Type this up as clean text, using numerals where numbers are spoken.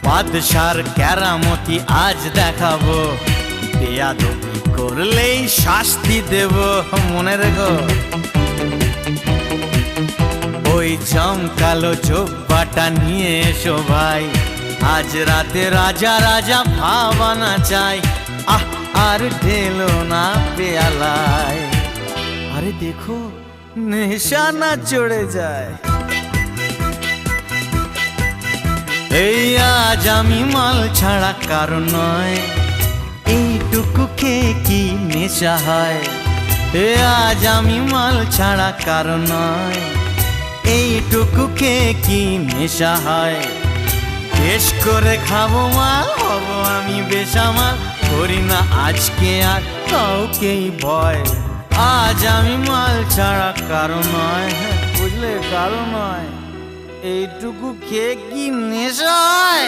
বাদশার কেরামতি আজ দেখাবো, বেয়াদবি করলেই শাস্তি দেব, মনে রেখো। ওই জমকালো জব্বাটা নিয়ে এসো ভাই, আজ রাতে রাজা রাজা ভাবানা চাই। আহ আর ঢেলো না পেয়ালায়, আরে দেখো নেশা না চড়ে যায়। এই আজ আমি মাল ছাড়া কারণ নয়, এইটুকু খেয়ে কি নেশা হয়। এ আজ আমি মাল ছাড়া কারণ নয়, এইটুকু খেয়ে কি নেশা হয়। বেশ করে খাবো মাল, হবো আমি বেসামাল, করি না আজকে আর কাউকেই ভয়। আজ আমি মাল ছাড়া কারণ নয়, বুঝলে কারণ নয়, এইটুকু খেয়ে কি নেশা হয়।